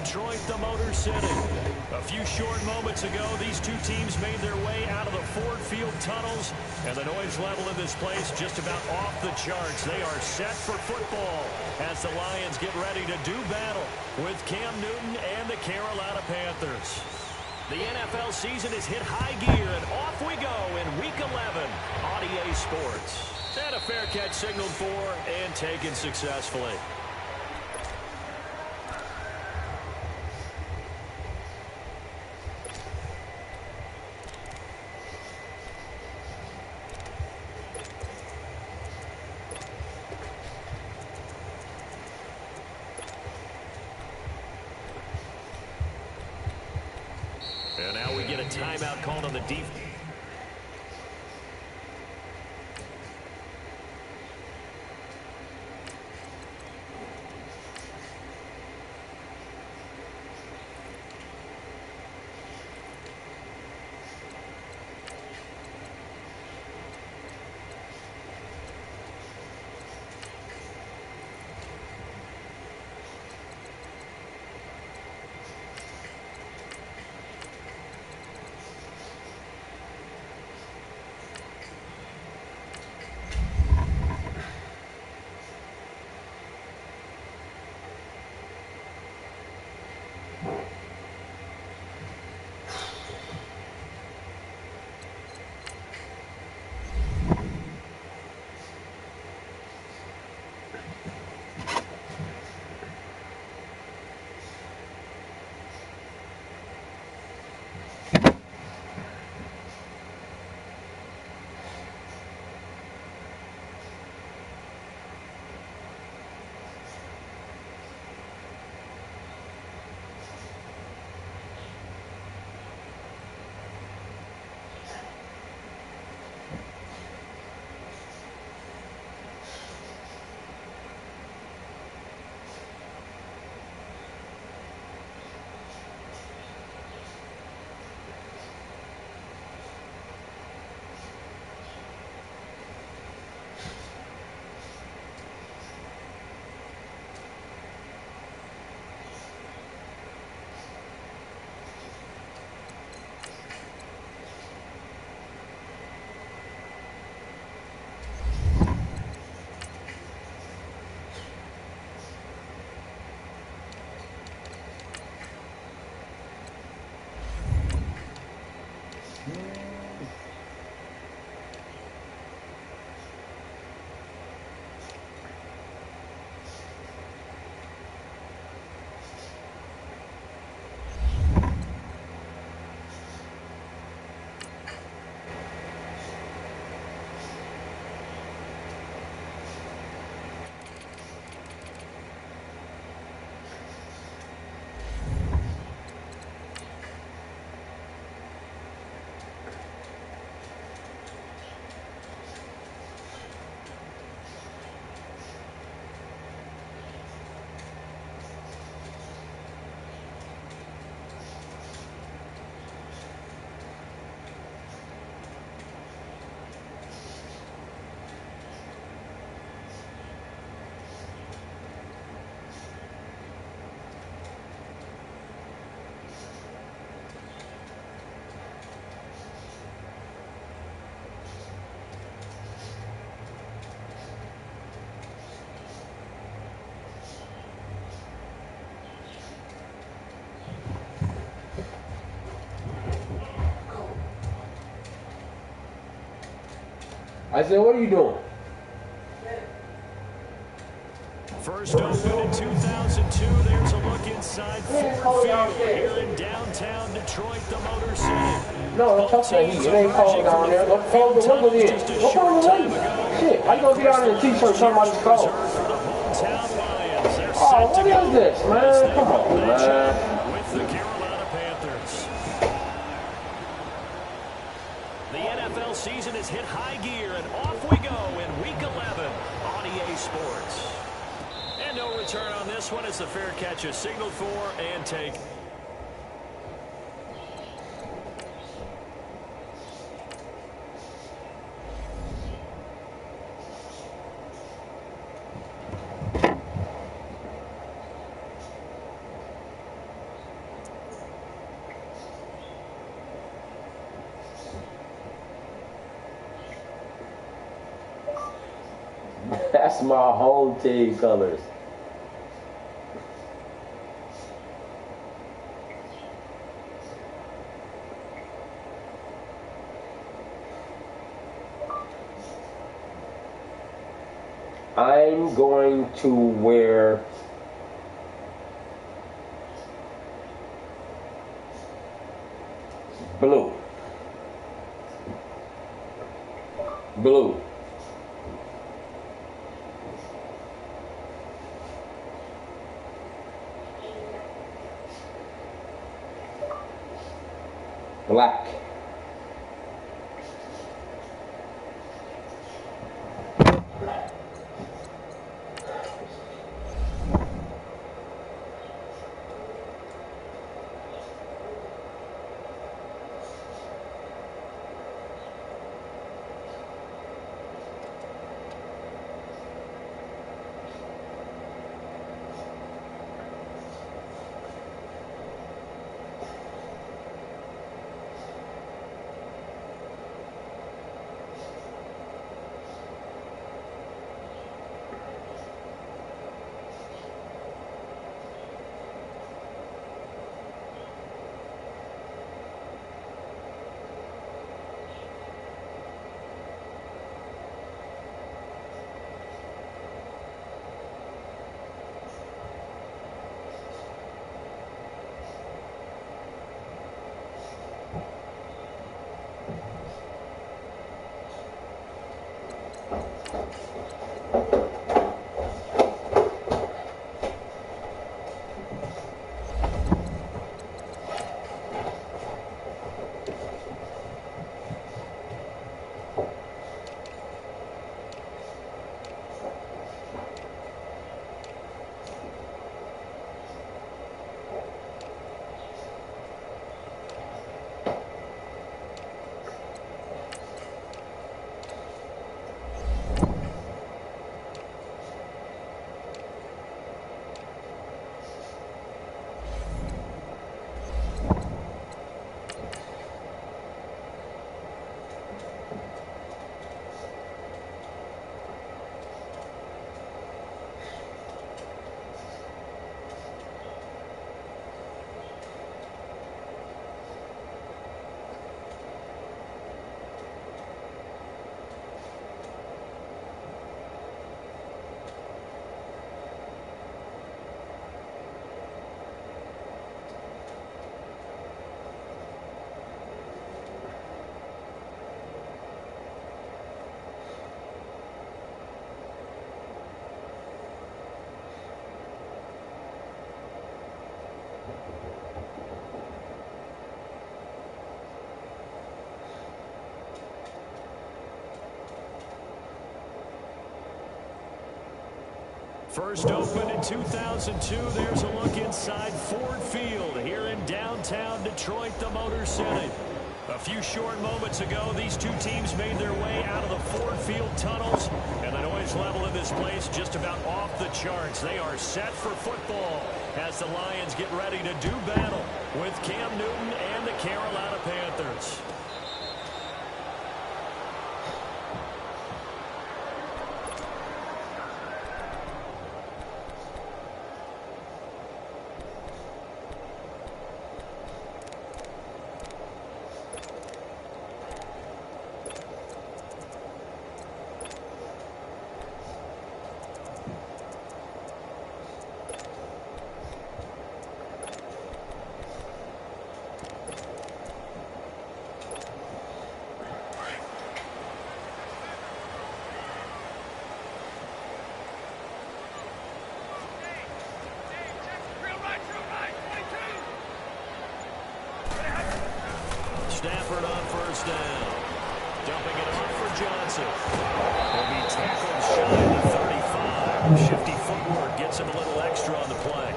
Detroit, the Motor City. A few short moments ago, these two teams made their way out of the Ford Field tunnels, and the noise level in this place just about off the charts. They are set for football as the Lions get ready to do battle with Cam Newton and the Carolina Panthers. The NFL season has hit high gear, and off we go in Week 11 on EA Sports. And a fair catch signaled for and taken successfully. And now we get a timeout called on the defense. I said, what are you doing? First opened in 2002. There's a look inside Ford Field here in downtown Detroit, the Motor City. No, don't touch that heat. It ain't cold down there. Go close the window then. Go close the window. Shit, how you gonna be down in a t-shirt somebody's cold? Oh, what is this, man? Come on, man. With the Carolina Panthers. The NFL season has hit high gear, and off we go in Week 11 on EA Sports. And no return on this one as the fair catch is signaled for and taken. That's my home team colors. I'm going to wear blue. Blue. Black. First opened in 2002, there's a look inside Ford Field here in downtown Detroit, the Motor City. A few short moments ago, these two teams made their way out of the Ford Field tunnels, and the noise level in this place just about off the charts. They are set for football as the Lions get ready to do battle with Cam Newton and the Carolina Panthers. Stafford on first down. Dumping it off for Johnson. He'll be tackled shy of the 35. Shifty footwork gets him a little extra on the play.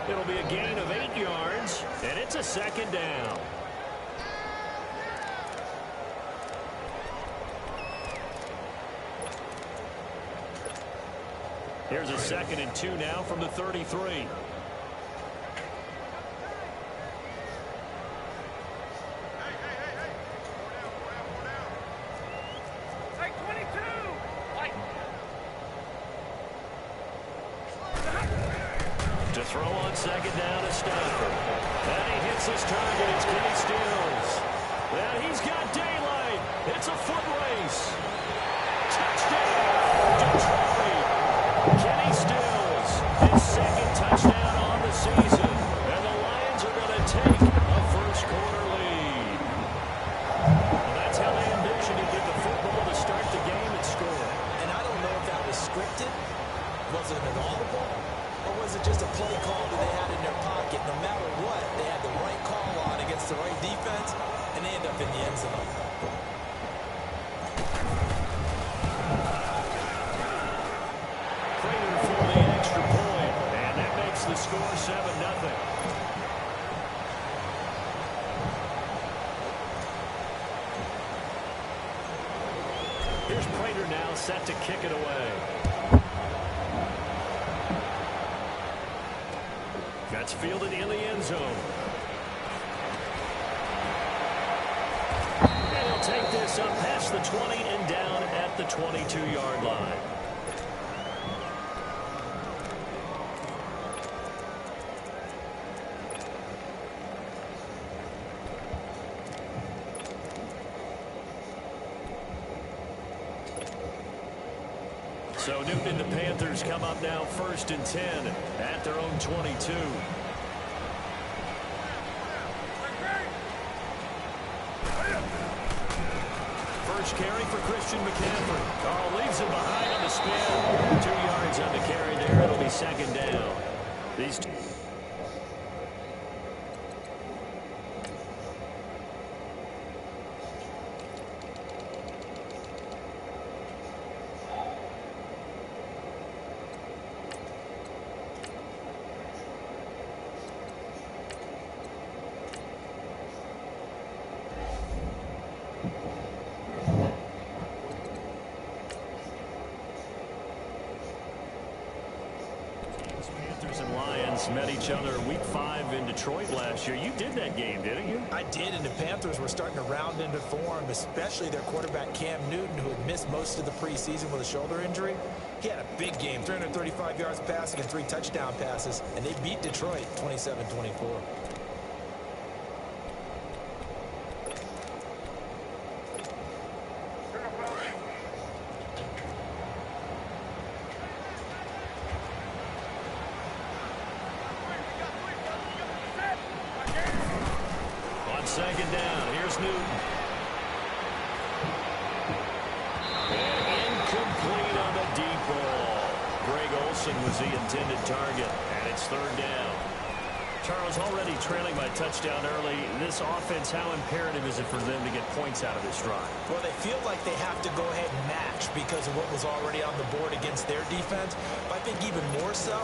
It'll be a gain of 8 yards, and it's a second down. Here's a 2nd and 2 now from the 33. To throw on second down is Stafford. And he hits his target. It's Kenny Stills. And he's got daylight. It's a foot race. Touchdown, Detroit. Kenny Stills, his second touchdown on the season. And the Lions are going to take a first-quarter lead. Well, that's how they envisioned to get the football to start the game and score. And I don't know if that was scripted. Was it an audible? Or was it just a play call that they had in their pocket? No matter what, they had the right call on against the right defense, and they end up in the end zone. Prater for the extra point, and that makes the score 7-0. Here's Prater now set to kick it away. That's fielded in the end zone. And he'll take this up past the 20 and down at the 22-yard line. So Newton and the Panthers come up now 1st and 10 at their own 22. First carry for Christian McCaffrey. Carl leaves him behind on the spin. 2 yards on the carry there. It'll be second down. These two. Panthers and Lions met each other week 5 in Detroit last year. You did that game, didn't you? I did, and the Panthers were starting to round into form, especially their quarterback Cam Newton, who had missed most of the preseason with a shoulder injury. He had a big game, 335 yards passing and 3 touchdown passes, and they beat Detroit 27-24. Second down. Here's Newton. And incomplete on the deep ball. Greg Olsen was the intended target, and it's 3rd down. Charles, already trailing by touchdown early. This offense, how imperative is it for them to get points out of this drive? Well, they feel like they have to go ahead and match because of what was already on the board against their defense. But I think even more so,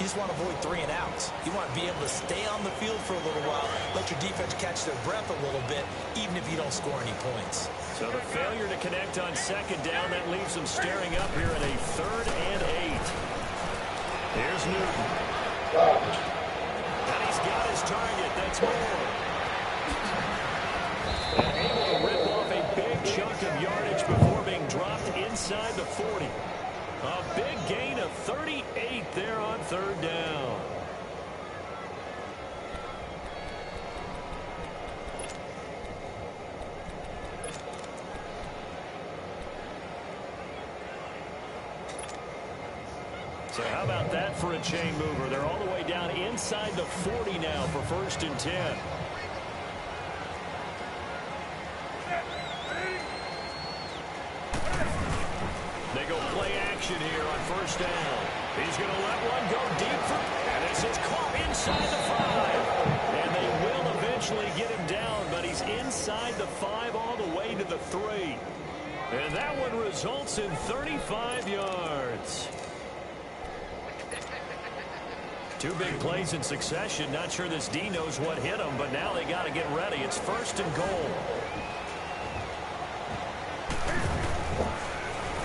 you just want to avoid 3 and outs. You want to be able to stay on the field for a little while, let your defense catch their breath a little bit, even if you don't score any points. So the failure to connect on second down, that leaves them staring up here at a 3rd and 8. Here's Newton. And he's got his target. That's more. And able to rip off a big chunk of yardage before being dropped inside the 40. A big gain of 38 there on 3rd down. So how about that for a chain mover? They're all the way down inside the 40 now for 1st and 10. They go play action here on 1st down. He's going to let one go deep for, and this is caught inside the 5. And they will eventually get him down, but he's inside the 5 all the way to the 3. And that one results in 35 yards. 2 big plays in succession. Not sure this D knows what hit him, but now they got to get ready. It's 1st and goal.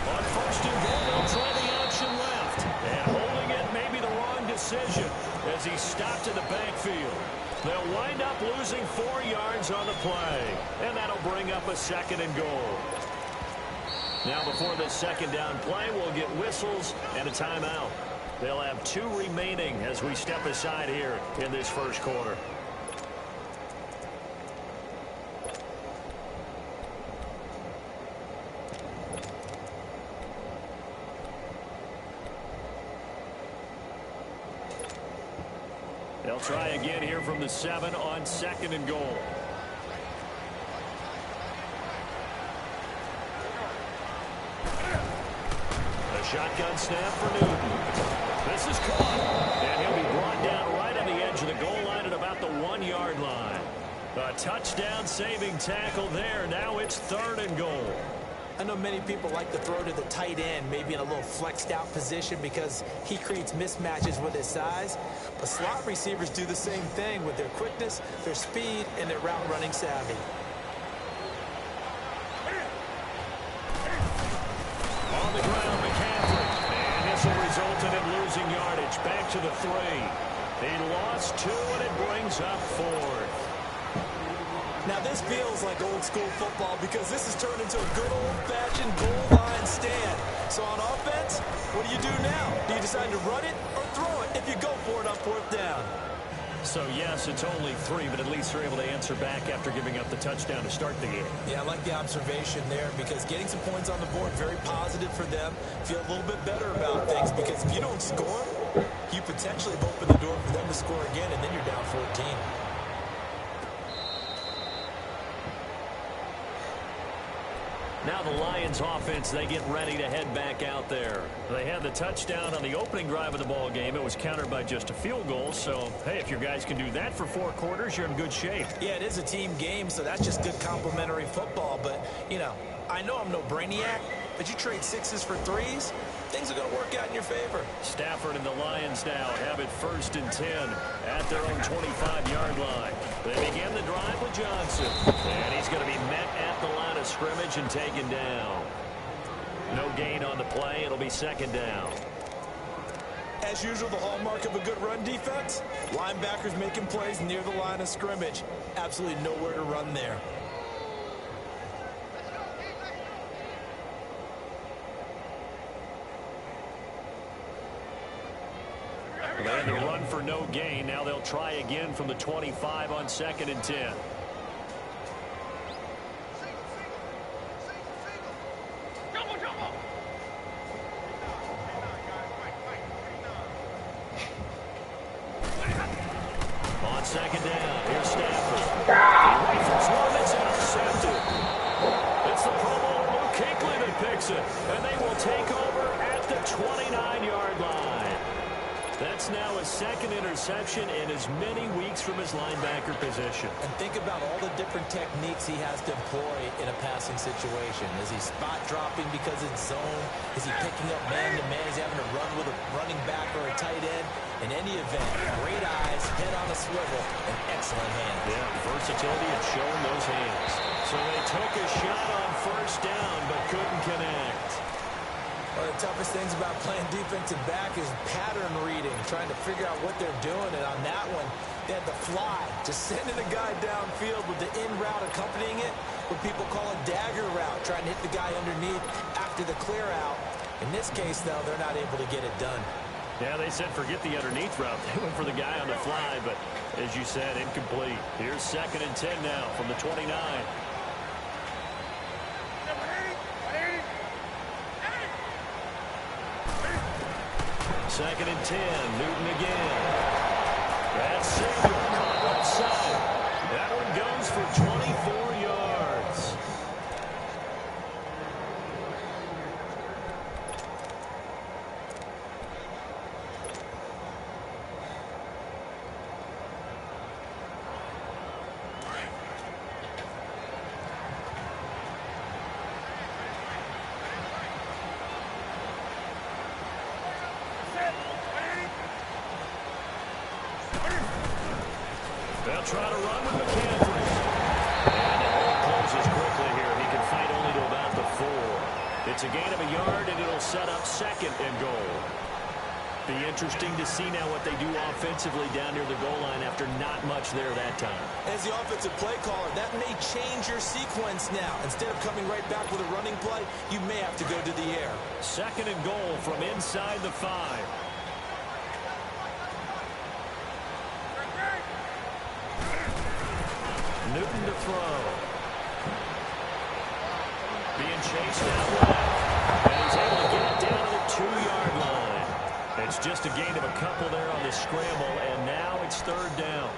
On 1st and goal, they'll try the option left. And holding it may be the wrong decision as he stopped in the backfield. They'll wind up losing 4 yards on the play. And that'll bring up a 2nd and goal. Now before this 2nd down play, we'll get whistles and a timeout. They'll have 2 remaining as we step aside here in this first quarter. They'll try again here from the 7 on 2nd and goal. A shotgun snap for Newton. This is caught, and he'll be brought down right on the edge of the goal line at about the 1-yard line. A touchdown-saving tackle there. Now it's 3rd and goal. I know many people like to throw to the tight end, maybe in a little flexed out position because he creates mismatches with his size. But slot receivers do the same thing with their quickness, their speed, and their route running savvy. On the ground, McCaffrey. And this will result in him losing yardage. Back to the 3. He lost 2, and it brings up 4th. Now, this feels like old-school football because this has turned into a good old-fashioned goal line stand. So on offense, what do you do now? Do you decide to run it or throw it if you go for it on 4th down? So, yes, it's only 3, but at least they're able to answer back after giving up the touchdown to start the game. Yeah, I like the observation there because getting some points on the board, very positive for them. Feel a little bit better about things because if you don't score, you potentially have opened the door for them to score again, and then you're down 14. Now the Lions offense, they get ready to head back out there. They had the touchdown on the opening drive of the ball game. It was countered by just a field goal. So, hey, if your guys can do that for 4 quarters, you're in good shape. Yeah, it is a team game, so that's just good complimentary football. But, you know, I know I'm no brainiac, but you trade 6s for 3s, things are going to work out in your favor. Stafford and the Lions now have it 1st and 10 at their own 25-yard line. They begin the drive with Johnson, and he's going to be met at the line of scrimmage and taken down. No gain on the play. It'll be 2nd down. As usual, the hallmark of a good run defense, linebackers making plays near the line of scrimmage. Absolutely nowhere to run there. They had to run for no gain. Now they'll try again from the 25 on 2nd and 10. On 2nd down, here's Stafford. He rifles one that's intercepted. It's the Pro Bowler Luke Kuechly that picks it, and they will take over at the 29-yard line. That's now a 2nd interception in as many weeks from his linebacker position. And think about all the different techniques he has to employ in a passing situation. Is he spot dropping because it's zone? Is he picking up man-to-man? Is he having to run with a running back or a tight end? In any event, great eyes, head on a swivel, and excellent hands. Yeah, versatility and showing those hands. So they took a shot on 1st down but couldn't connect. One of the toughest things about playing defensive back is pattern reading, trying to figure out what they're doing. And on that one, they had the fly, just sending a guy downfield with the in route accompanying it, what people call a dagger route, trying to hit the guy underneath after the clear out. In this case, though, they're not able to get it done. Yeah, they said forget the underneath route. They went for the guy on the fly, but as you said, incomplete. Here's 2nd and 10 now from the 29. 2nd and 10, Newton again. That's Savior caught outside. That one goes for 24 yards. They'll try to run with McCaffrey. And it all closes quickly here. He can fight only to about the 4. It's a gain of a yard, and it'll set up 2nd and goal. Be interesting to see now what they do offensively down near the goal line after not much there that time. As the offensive play caller, that may change your sequence now. Instead of coming right back with a running play, you may have to go to the air. 2nd and goal from inside the 5. Newton to throw. Being chased out left. And he's able to get it down to the 2-yard line. It's just a gain of a couple there on the scramble, and now it's 3rd down.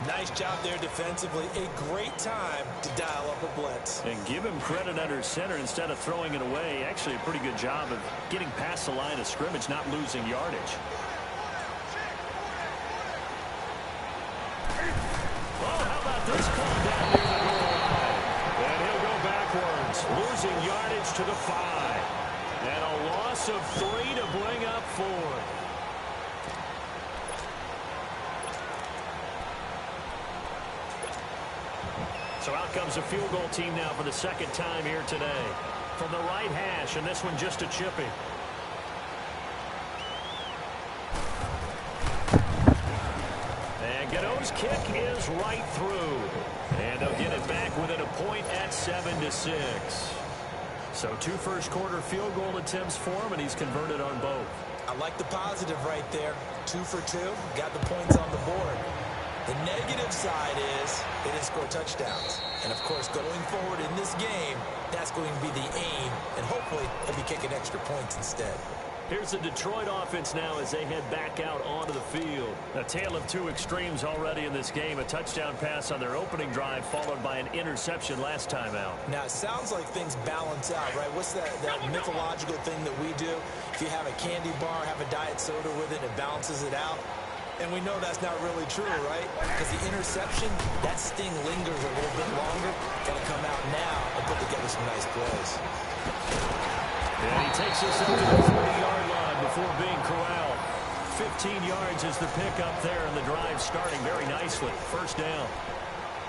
Nice job there defensively. A great time to dial up a blitz. And give him credit under center instead of throwing it away. Actually, a pretty good job of getting past the line of scrimmage, not losing yardage. Oh, how about this call down near the goal line? And he'll go backwards, losing yardage to the 5. And a loss of 3 to bring up 4. So out comes a field goal team now for the 2nd time here today. From the right hash, and this one just a chippy. And Godot's kick is right through. And they'll get it back within a point at 7-6. So 2 first-quarter field goal attempts for him, and he's converted on both. I like the positive right there. 2 for 2. Got the points on the board. The negative side is they didn't score touchdowns. And, of course, going forward in this game, that's going to be the aim. And hopefully they'll be kicking extra points instead. Here's the Detroit offense now as they head back out onto the field. A tale of 2 extremes already in this game. A touchdown pass on their opening drive followed by an interception last time out. Now, it sounds like things balance out, right? What's that mythological thing that we do? If you have a candy bar, have a diet soda with it, it balances it out. And we know that's not really true, right? Because the interception, that sting lingers a little bit longer. Got to come out now and put together some nice plays. And he takes us up to the 40-yard line before being corralled. 15 yards is the pickup there, and the drive starting very nicely. 1st down.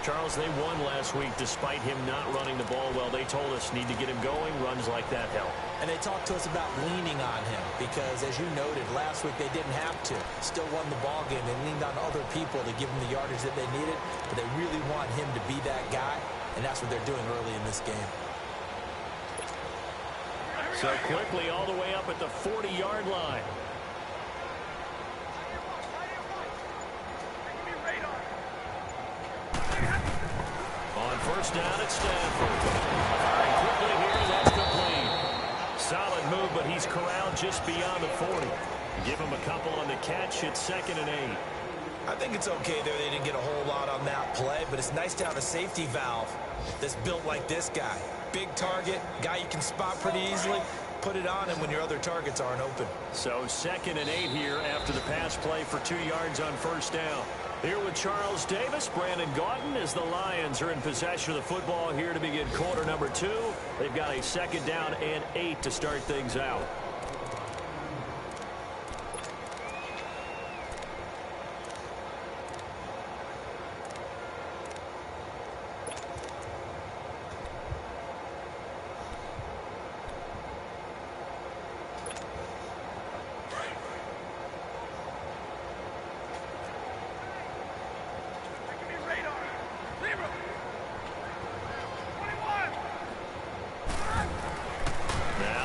Charles, they won last week despite him not running the ball well. They told us need to get him going. Runs like that help. And they talked to us about leaning on him because, as you noted, last week they didn't have to. Still won the ball game. They leaned on other people to give them the yardage that they needed, but they really want him to be that guy, and that's what they're doing early in this game. So quickly all the way up at the 40-yard line. On 1st down at Stanford. Firing quickly here, that's complete. Solid move, but he's corralled just beyond the 40. Give him a couple on the catch. It's 2nd and 8. I think it's okay there. They didn't get a whole lot on that play, but it's nice to have a safety valve that's built like this guy. Big target, guy you can spot pretty easily. Put it on him when your other targets aren't open. So 2nd and 8 here after the pass play for 2 yards on 1st down. Here with Charles Davis, Brandon Gaughan, as the Lions are in possession of the football here to begin quarter number 2. They've got a 2nd down and 8 to start things out.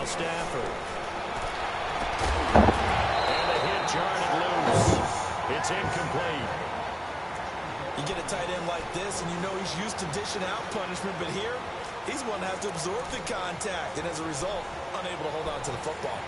Stafford. And a hit jarred it loose. It's incomplete. You get a tight end like this, and you know he's used to dishing out punishment, but here, he's one that has to absorb the contact, and as a result, unable to hold on to the football.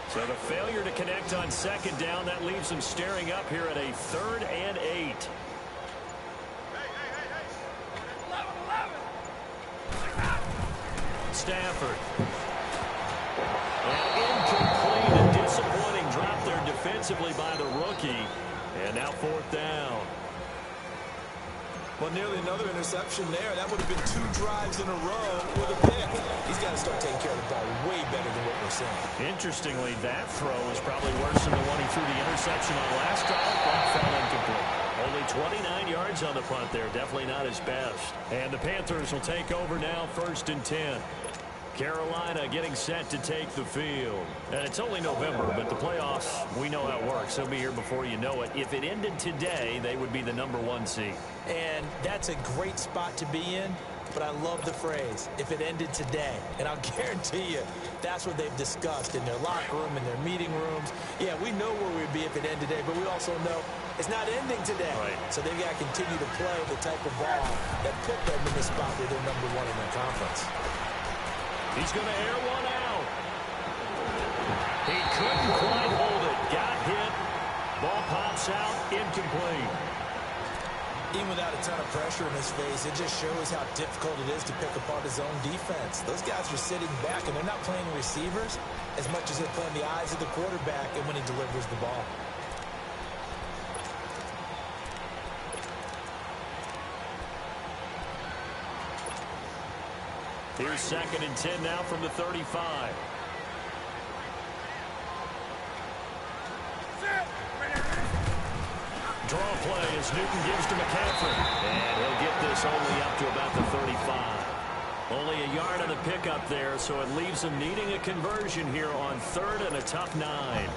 So the failure to connect on 2nd down, that leaves them staring up here at a 3rd and 8. Stafford. And incomplete and disappointing drop there defensively by the rookie. And now 4th down. Well, nearly another interception there. That would have been 2 drives in a row with a pick. He's got to start taking care of the ball way better than what we're seeing. Interestingly, that throw is probably worse than the one he threw the interception on last drive, but fell incomplete. Only 29 yards on the punt there. Definitely not his best. And the Panthers will take over now, 1st and 10. Carolina getting set to take the field. And it's only November, but the playoffs, we know how it works. They'll be here before you know it. If it ended today, they would be the #1 seed. And that's a great spot to be in, but I love the phrase, if it ended today. And I'll guarantee you, that's what they've discussed in their locker room, in their meeting rooms. Yeah, we know where we'd be if it ended today, but we also know it's not ending today. Right. So they've got to continue to play the type of ball that put them in the spot where they're #1 in their conference. He's going to air one out. He couldn't quite hold it. Got hit. Ball pops out. Incomplete. Even without a ton of pressure in his face, it just shows how difficult it is to pick apart his own defense. Those guys are sitting back, and they're not playing receivers as much as they're playing the eyes of the quarterback and when he delivers the ball. Here's 2nd and 10 now from the 35. Draw play as Newton gives to McCaffrey. And he'll get this only up to about the 35. Only a yard on the pickup there, so it leaves him needing a conversion here on 3rd and a tough 9.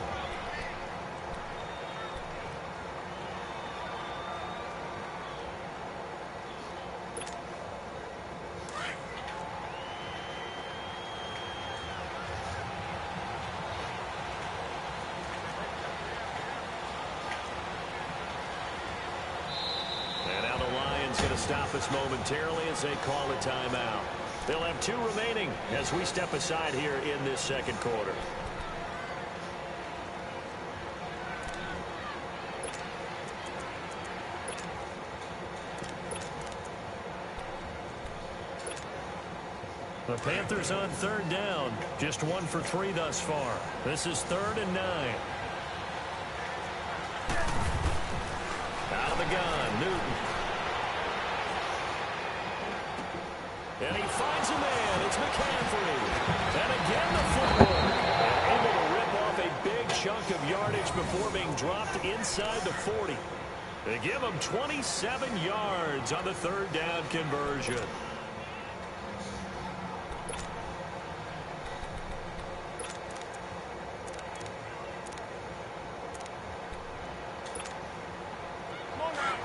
Going to stop us momentarily as they call a timeout. They'll have 2 remaining as we step aside here in this 2nd quarter. The Panthers on 3rd down. Just 1 for 3 thus far. This is 3rd and 9. Out of the gun, Newton. And he finds a man. It's McCaffrey. And again the football. And able to rip off a big chunk of yardage before being dropped inside the 40. They give him 27 yards on the 3rd down conversion.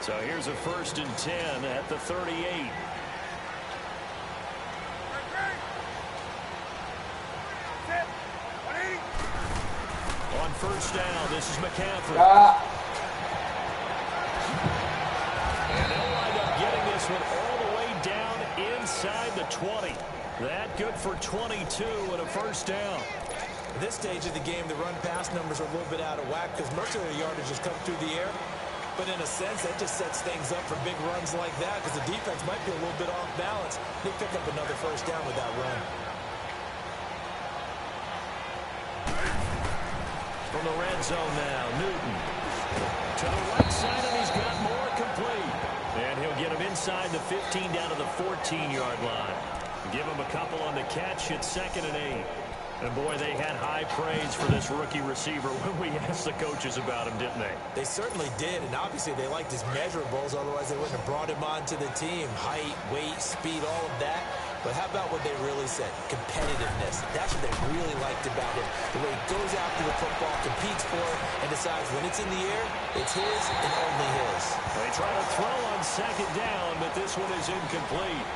So here's a 1st and 10 at the 38. On 1st down, this is McCaffrey. And they'll wind up getting this one all the way down inside the 20. That good for 22 and a 1st down. At this stage of the game, the run-pass numbers are a little bit out of whack because most of their yardage has come through the air. But in a sense, that just sets things up for big runs like that because the defense might be a little bit off balance. They pick up another 1st down with that run. From the red zone now, Newton. To the right side, and he's got more complete. And he'll get him inside the 15 down to the 14-yard line. Give him a couple on the catch. It's 2nd and 8. And, boy, they had high praise for this rookie receiver when we asked the coaches about him, didn't they? They certainly did, and obviously they liked his measurables. Otherwise, they wouldn't have brought him onto the team. Height, weight, speed, all of that. But how about what they really said? Competitiveness. That's what they really liked about him. The way he goes after the football, competes for it, and decides when it's in the air, it's his and only his. They try to throw on 2nd down, but this one is incomplete.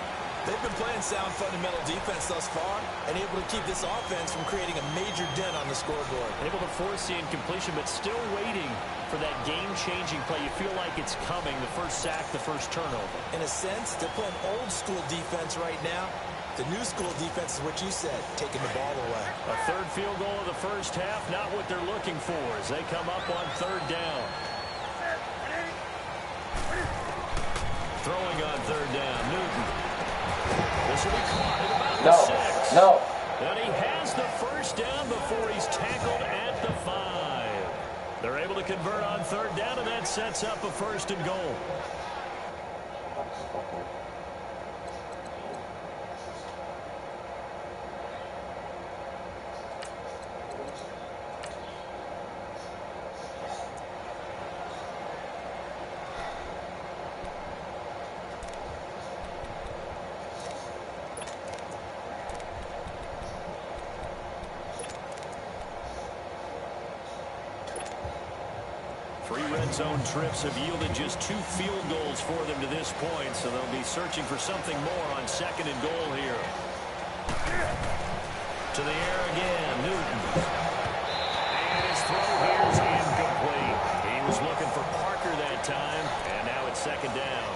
They've been playing sound fundamental defense thus far and able to keep this offense from creating a major dent on the scoreboard. Able to force the incompletion, but still waiting for that game-changing play. You feel like it's coming, the 1st sack, the 1st turnover. In a sense, they're playing old-school defense right now. The new-school defense is what you said, taking the ball away. A 3rd field goal of the 1st half, not what they're looking for as they come up on 3rd down. Throwing on 3rd down, Newton. This will be caught at about the 6. No. And he has the 1st down before he's tackled at the 5. They're able to convert on 3rd down, and that sets up a 1st and goal. zone trips have yielded just 2 field goals for them to this point, so they'll be searching for something more on 2nd and goal here. To the air again, Newton. And his throw here is incomplete. He was looking for Parker that time, and now it's 2nd down.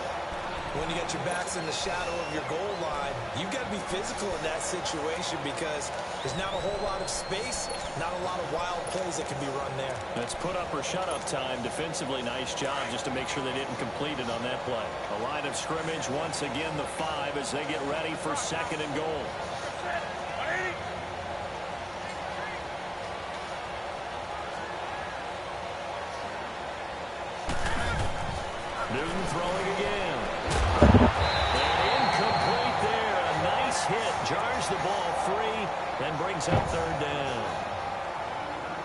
When you get your backs in the shadow of your goal line, you've got to be physical in that situation because there's not a whole lot of space, not a lot of wild plays that can be run there. That's put up or shut up time. Defensively, nice job just to make sure they didn't complete it on that play. A line of scrimmage, once again the 5 as they get ready for 2nd and goal. Newton throwing again. And incomplete there. A nice hit. Jars the ball free. Then brings up 3rd down.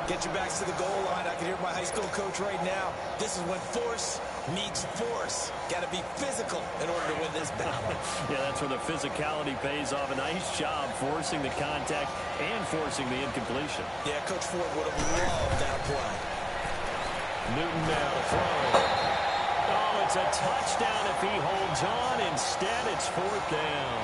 Get your backs to the goal line. I can hear my high school coach right now. This is when force meets force. Got to be physical in order to win this battle. Yeah, that's where the physicality pays off. A nice job forcing the contact and forcing the incompletion. Yeah, Coach Ford would have loved that play. Newton now to throw. Oh, it's a touchdown if he holds on. Instead, it's 4th down.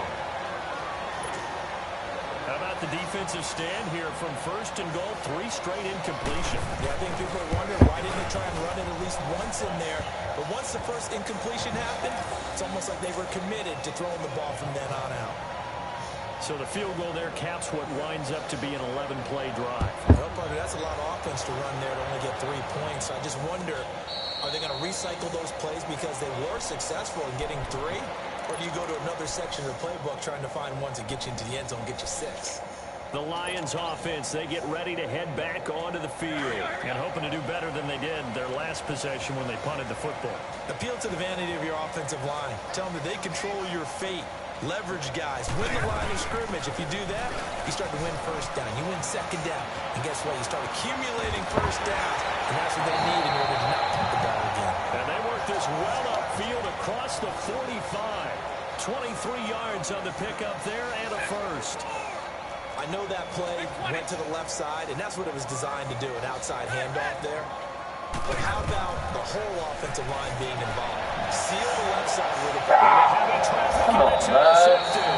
How about the defensive stand here from 1st and goal? 3 straight incompletion. Yeah, I think people are wondering why didn't they try and run it at least once in there. But once the first incompletion happened, it's almost like they were committed to throwing the ball from then on out. So the field goal there caps what winds up to be an 11-play drive. Well, partner, that's a lot of offense to run there to only get 3 points. I just wonder, are they going to recycle those plays because they were successful in getting 3? Or do you go to another section of the playbook trying to find ones that get you into the end zone, get you 6? The Lions offense, they get ready to head back onto the field and hoping to do better than they did their last possession when they punted the football. Appeal to the vanity of your offensive line. Tell them that they control your fate. Leverage guys. Win the line of scrimmage. If you do that, you start to win 1st down. You win 2nd down. And guess what? You start accumulating 1st downs. And that's what they need in order to not punt the ball again. And they work this well upfield across the 45. 23 yards on the pickup there and a 1st. I know that play went to the left side, and that's what it was designed to do, an outside handoff there. But how about the whole offensive line being involved? Seal the left side with a heavy traffic, and it's intercepted.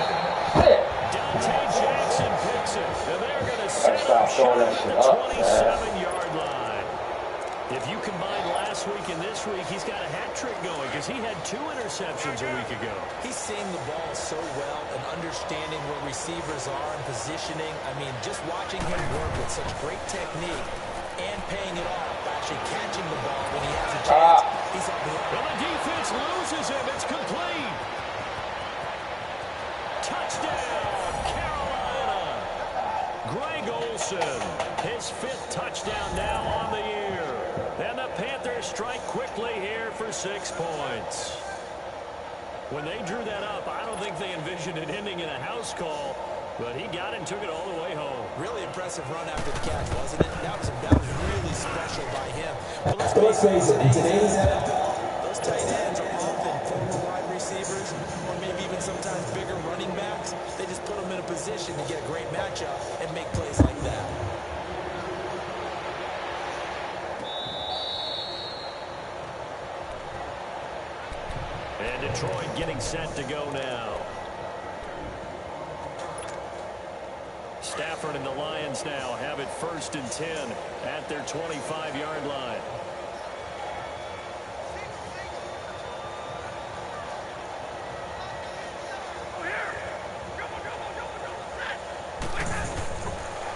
Dante Jackson picks it, and they're going to set up short at the 27-yard line. If you combine last week and this week, he's got a hat trick going because he had 2 interceptions a week ago. He's seeing the ball so well and understanding where receivers are and positioning. I mean, just watching him work with such great technique and paying it off by actually catching the ball when he has a chance. He's up here. Well, the defense loses him. It's complete. Touchdown, Carolina. Greg Olsen, his 5th touchdown now on the year. And the Panthers strike quickly here for 6 points. When they drew that up, I don't think they envisioned it ending in a house call, but he got it and took it all the way home. Really impressive run after the catch, wasn't it? That was really special by him. But let's face it, in today's NFL, those tight ends are often former wide receivers or maybe even sometimes bigger running backs. They just put them in a position to get a great matchup and make plays like that. And Detroit getting set to go now. Stafford and the Lions now have it 1st and 10 at their 25-yard line.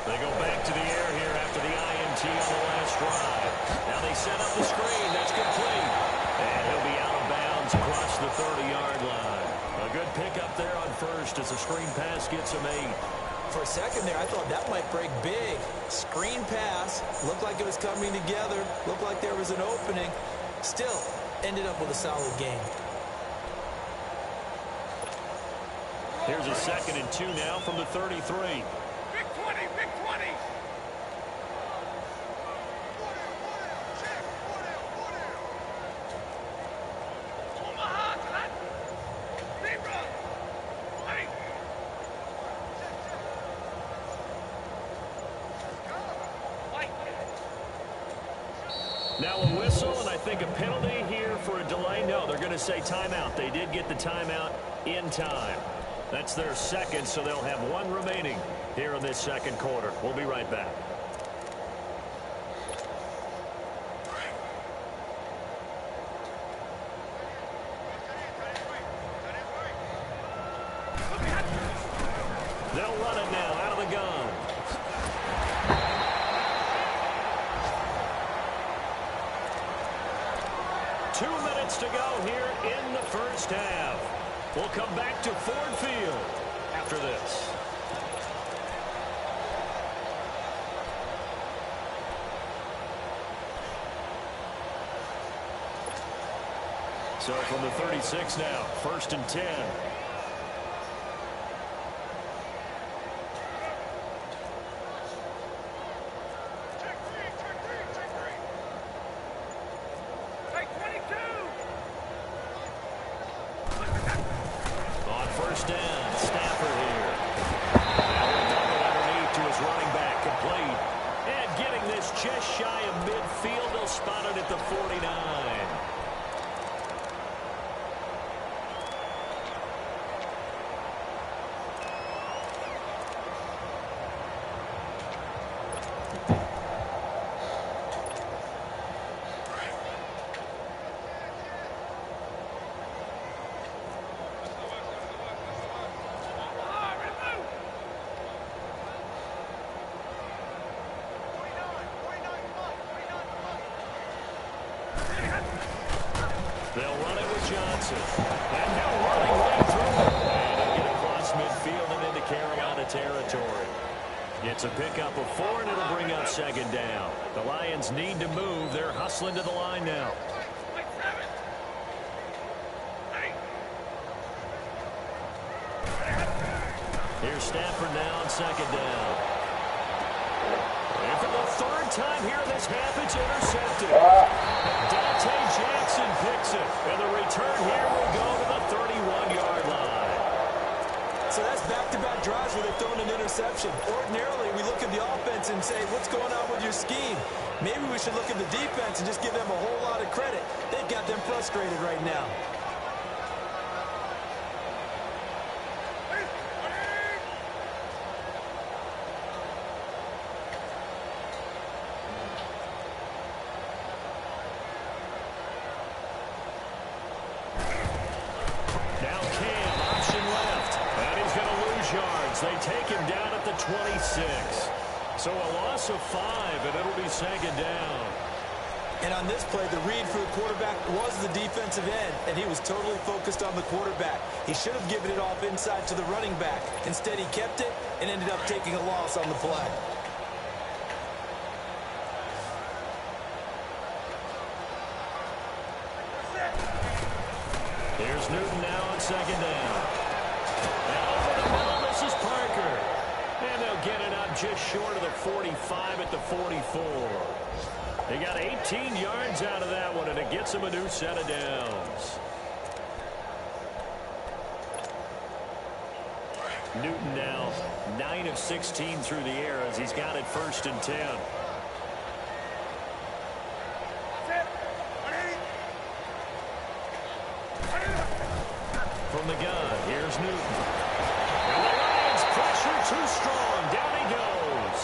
They go back to the air here after the INT on the last drive. Now they set up the screen. That's complete. And he'll be out of bounds across the 30-yard line. A good pickup there on 1st as the screen pass gets him 8. For a second there, I thought that might break big. Screen pass. Looked like it was coming together. Looked like there was an opening. Still, ended up with a solid game. Here's a 2nd and 2 now from the 33. Big 20, big 20. Now blow a whistle, and I think a penalty here for a delay. No, they're going to say timeout. They did get the timeout in time. That's their second, so they'll have one remaining here in this second quarter. We'll be right back. They'll run it now out of the gun. To go here in the first half. We'll come back to Ford Field after this. So from the 36 now, 1st and 10. Just shy of midfield. They'll spot it at the 49. They'll run it with Johnson. And now running right through it. And they'll get across midfield and into Carolina territory. It's a pickup of 4, and it'll bring up 2nd down. The Lions need to move. They're hustling to the line now. Here's Stafford now on 2nd down. And for the 3rd time here this half, it's intercepted. Dante Jackson picks it, and the return here will go to the 31-yard line. So that's back-to-back drives where they've thrown an interception. Ordinarily, we look at the offense and say, what's going on with your scheme? Maybe we should look at the defense and just give them a whole lot of credit. They've got them frustrated right now. They take him down at the 26. So a loss of 5, and it'll be 2nd down. And on this play, the read for the quarterback was the defensive end, and he was totally focused on the quarterback. He should have given it off inside to the running back. Instead, he kept it and ended up taking a loss on the play. Here's Newton now on 2nd down. And over the middle, this is Parker. And they'll get it up just short of the 45 at the 44. They got 18 yards out of that one, and it gets them a new set of downs. Newton now 9 of 16 through the air as he's got it 1st and 10. From the gun, here's Newton. And the Lions pressure too strong. Down he goes.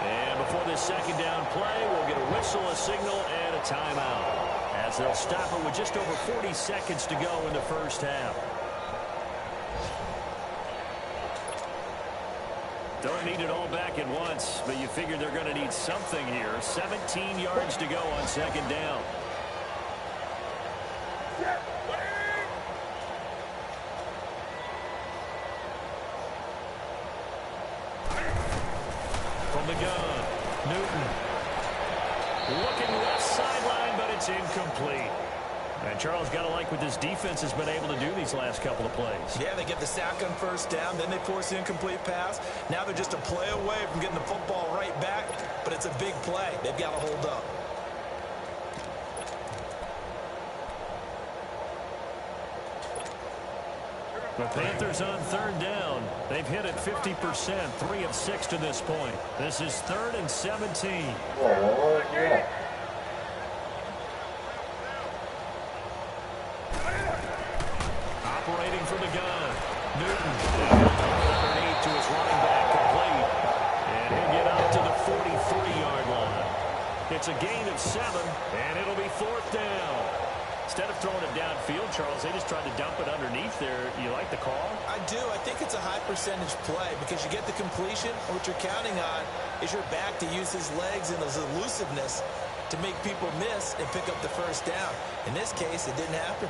And before this 2nd down play, we'll get a whistle, a signal, and a timeout. As they'll stop it with just over 40 seconds to go in the first half. Don't need it all back at once, but you figure they're going to need something here. 17 yards to go on 2nd down. From the gun, Newton. Looking left sideline, but it's incomplete. And Charles, got to like what this defense has been able to do these last couple of plays. Yeah, they get the sack on 1st down, then they force the incomplete pass. Now they're just a play away from getting the football right back, but it's a big play. They've got to hold up. The Panthers on 3rd down. They've hit it 50%, 3 of 6 to this point. This is 3rd and 17. separating from the gun. Newton underneath to his running back, complete. And he'll get up to the 43-yard line. It's a gain of 7, and it'll be 4th down. Instead of throwing it downfield, Charles, they just tried to dump it underneath there. You like the call? I do. I think it's a high percentage play because you get the completion. And what you're counting on is your back to use his legs and his elusiveness to make people miss and pick up the first down. In this case, it didn't happen.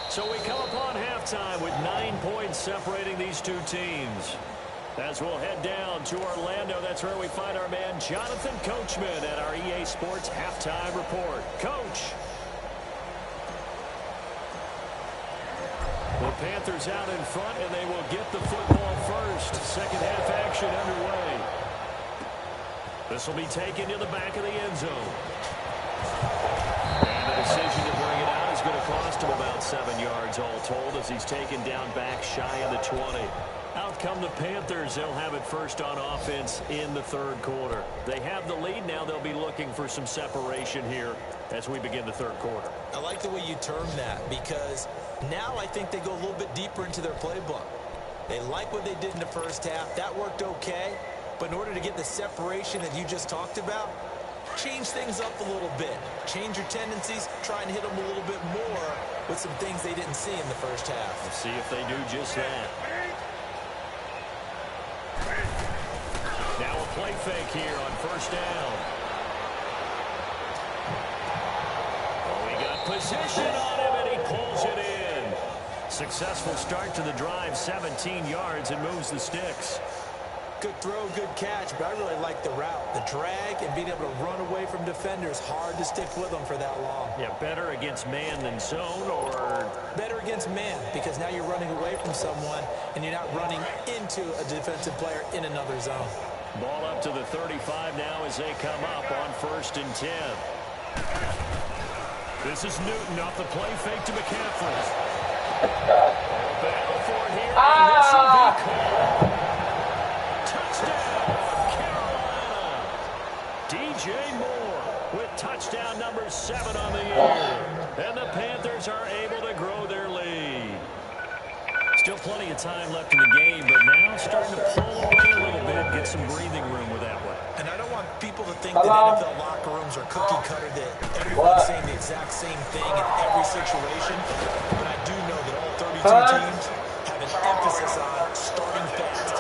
So we come upon halftime with 9 points separating these two teams. As we'll head down to Orlando, that's where we find our man Jonathan Coachman at our EA Sports Halftime Report. Coach. The Panthers out in front, and they will get the football first. Second half action underway. This will be taken to the back of the end zone. And the decision to bring it out is going to cost him about 7 yards all told as he's taken down back shy of the 20. Out come the Panthers. They'll have it first on offense in the third quarter. They have the lead. Now they'll be looking for some separation here as we begin the third quarter. I like the way you term that because now I think they go a little bit deeper into their playbook. They like what they did in the first half. That worked okay. But in order to get the separation that you just talked about, change things up a little bit. Change your tendencies. Try and hit them a little bit more with some things they didn't see in the first half. Let's see if they do just that. Now a play fake here on first down. Oh, he got position on him, and he pulls it in. Successful start to the drive, 17 yards, and moves the sticks. Good throw, good catch, but I really like the route. The drag and being able to run away from defenders, hard to stick with them for that long. Yeah, better against man than zone, or? Better against man, because now you're running away from someone, and you're not running into a defensive player in another zone. Ball up to the 35 now as they come up on 1st and 10. This is Newton off the play fake to McCaffrey. Battle for it here. This will be called. Touchdown, Carolina. DJ Moore with touchdown number 7 on the year. And the Panthers are able to grow their lead. Still plenty of time left in the game, but now starting to pull away a little bit, get some breathing room with that one. And I don't want people to think that NFL locker rooms are cookie cutter, that everyone's saying the exact same thing in every situation. But I do know that all 32 teams have an emphasis on starting fast.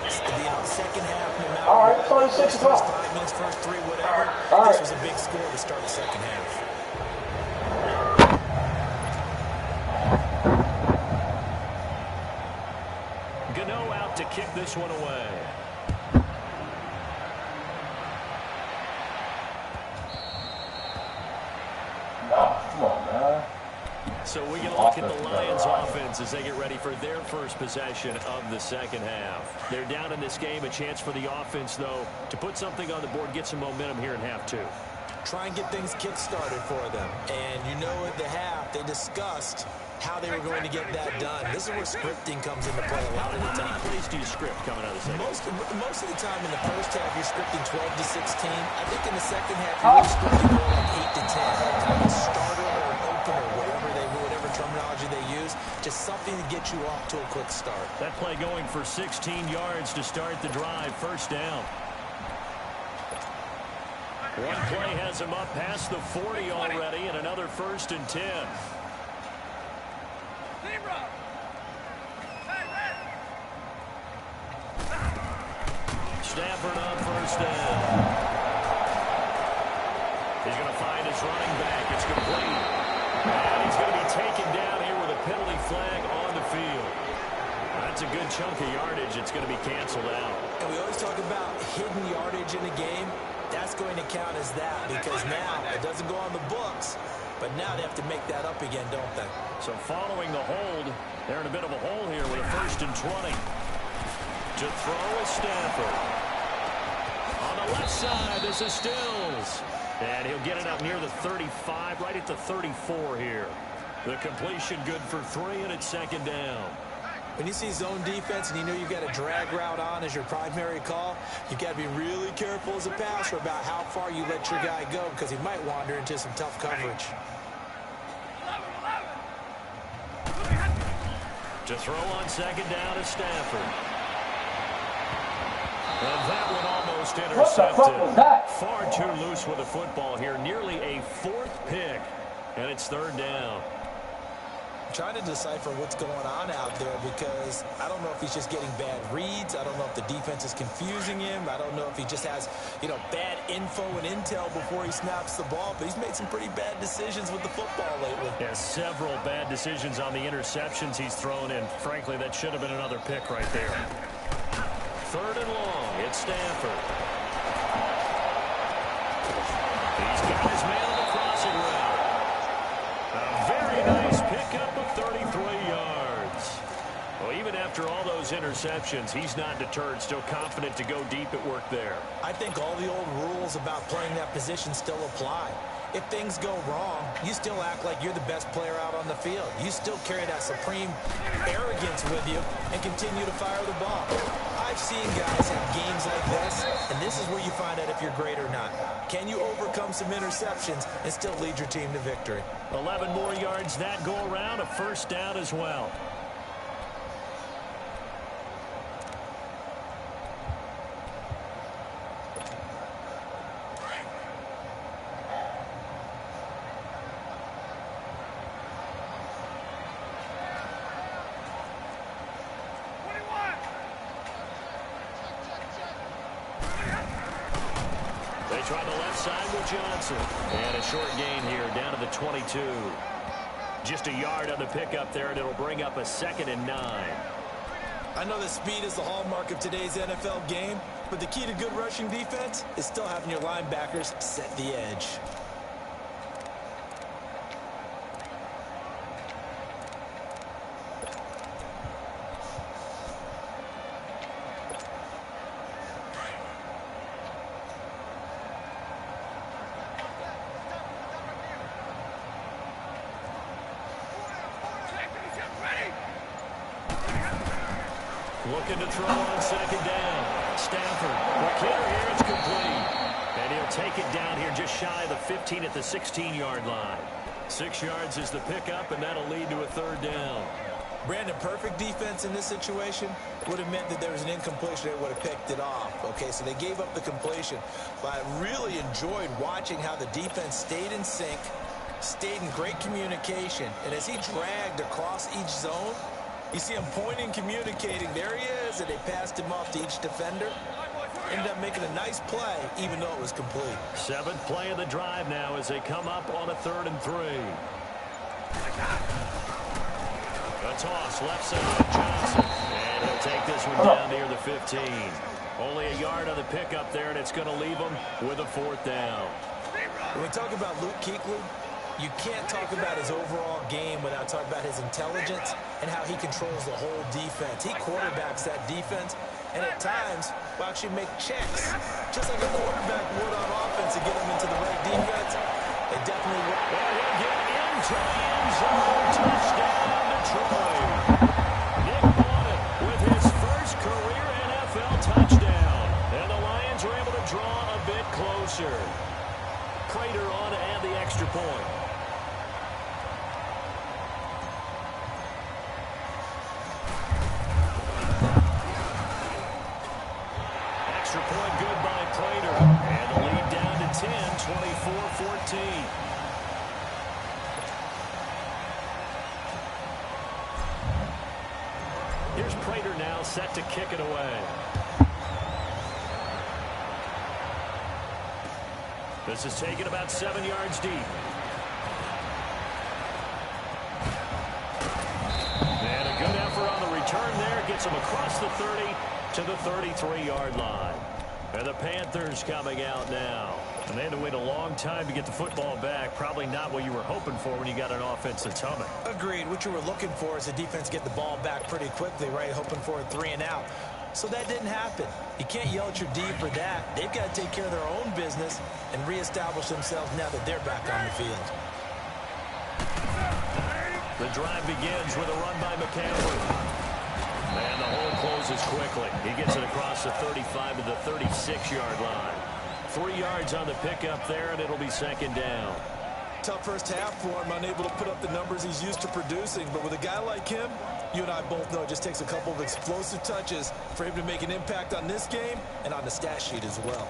And the second half, no matter all right, 26 o'clock. 5 minutes, first 3, whatever. All right. This was a big score to start the second half. Gano out to kick this one away. Come on, man. So we get a look at the Lions offense as they get ready for their first possession of the second half. They're down in this game. A chance for the offense, though, to put something on the board, get some momentum here in half 2. Try and get things kick-started for them. And you know at the half, they discussed how they were going to get that done. This is where scripting comes into play a lot of the time. How many plays do you script coming out of the second? Most of the time in the first half, you're scripting 12 to 16. I think in the second half, you're scripting more like 8 to 10. Kind of a starter or an opener, whatever terminology they use. Just something to get you off to a quick start. That play going for 16 yards to start the drive. First down. One play has him up past the 40 already, and another 1st and 10. Stafford on first down. He's going to find his running back. It's complete. And he's going to be taken down here with a penalty flag on the field. That's a good chunk of yardage. It's going to be canceled out. And we always talk about hidden yardage in a game. That's going to count as that because now it doesn't go on the books, but now they have to make that up again, don't they? So following the hold, they're in a bit of a hole here with a 1st and 20. To throw is Stafford. On the left side, this is Stills. And he'll get it up near the 35, right at the 34 here. The completion good for 3, and it's 2nd down. When you see zone defense and you know you've got a drag route on as your primary call, you've got to be really careful as a passer about how far you let your guy go because he might wander into some tough coverage. To throw on second down is Stafford. And that one almost intercepted. What the fuck was that? Far too loose with the football here. Nearly a 4th pick. And it's 3rd down. I'm trying to decipher what's going on out there because I don't know if he's just getting bad reads. I don't know if the defense is confusing him. I don't know if he just has, bad info and intel before he snaps the ball. But he's made some pretty bad decisions with the football lately. Yeah, several bad decisions on the interceptions he's thrown in. Frankly, that should have been another pick right there. 3rd and long. It's Stafford. He's got his man on the crossing route. A very nice pickup of 33 yards. Well, even after all those interceptions, he's not deterred, still confident to go deep at work there. I think all the old rules about playing that position still apply. If things go wrong, you still act like you're the best player out on the field. You still carry that supreme arrogance with you and continue to fire the ball. I've seen guys have games like this, and this is where you find out if you're great or not. Can you overcome some interceptions and still lead your team to victory? 11 more yards that go around, a 1st down as well. Try the left side with Johnson. And a short gain here, down to the 22. Just a yard on the pickup there, and it'll bring up a 2nd and 9. I know that speed is the hallmark of today's NFL game, but the key to good rushing defense is still having your linebackers set the edge. Looking to throw on 2nd down. Stafford. McKinnon here, it's complete. And he'll take it down here just shy of the 15 at the 16-yard line. 6 yards is the pickup, and that'll lead to a 3rd down. Brandon, perfect defense in this situation would have meant that there was an incompletion. They would have picked it off. Okay, so they gave up the completion. But I really enjoyed watching how the defense stayed in sync, stayed in great communication. And as he dragged across each zone, you see him pointing, communicating. There he is, and they passed him off to each defender. Ended up making a nice play, even though it was complete. 7th play of the drive now as they come up on a 3rd and 3. A toss, left side, Johnson. And he'll take this one down near the 15. Only a yard on the pickup there, and it's going to leave him with a 4th down. When we talk about Luke Kuechly, you can't talk about his overall game without talking about his intelligence and how he controls the whole defense. He quarterbacks that defense, and at times will actually make checks, just like a quarterback would on offense to get them into the right defense. They definitely will. Well, he'll get into the end zone. Touchdown, Detroit. Nick Bonnett with his first career NFL touchdown. And the Lions were able to draw a bit closer. Prater on to add the extra point. Extra point good by Prater. And the lead down to 10, 24-14. Here's Prater now set to kick it away. This is taken about 7 yards deep. And a good effort on the return there. Gets him across the 30 to the 33-yard line. And the Panthers coming out now. And they had to wait a long time to get the football back. Probably not what you were hoping for when you got an offense that's humming. Agreed. What you were looking for is the defense get the ball back pretty quickly, right? Hoping for a 3 and out. So that didn't happen. You can't yell at your D for that. They've got to take care of their own business and reestablish themselves now that they're back on the field. The drive begins with a run by McCaffrey. And the hole closes quickly. He gets it across the 35 to the 36-yard line. 3 yards on the pickup there, and it'll be second down. Tough first half for him, unable to put up the numbers he's used to producing. But with a guy like him, you and I both know it just takes a couple of explosive touches for him to make an impact on this game and on the stat sheet as well.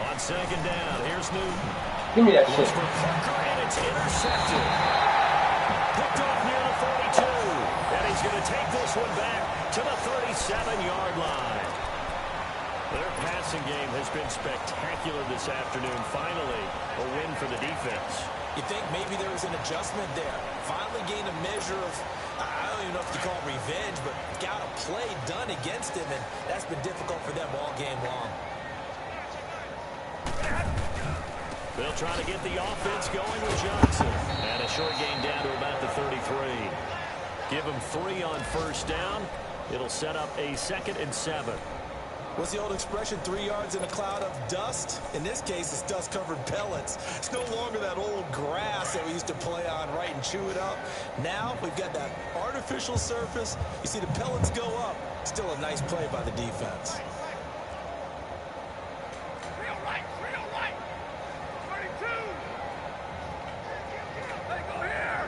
On second down, here's Newton. Give me that shit. For Parker, and it's intercepted. Picked off near the 42. And he's going to take this one back to the 37-yard line. Their passing game has been spectacular this afternoon. Finally, a win for the defense. You think maybe there was an adjustment there. Finally gained a measure of, I don't even know if you call it revenge, but got a play done against him, and that's been difficult for them all game long. They'll try to get the offense going with Johnson. And a short gain down to about the 33. Give him 3 on first down. It'll set up a 2nd and 7. What's the old expression, 3 yards in a cloud of dust? In this case, it's dust-covered pellets. It's no longer that old grass that we used to play on, right, and chew it up. Now we've got that artificial surface. You see the pellets go up. Still a nice play by the defense. Real right. 32. Hey, go here.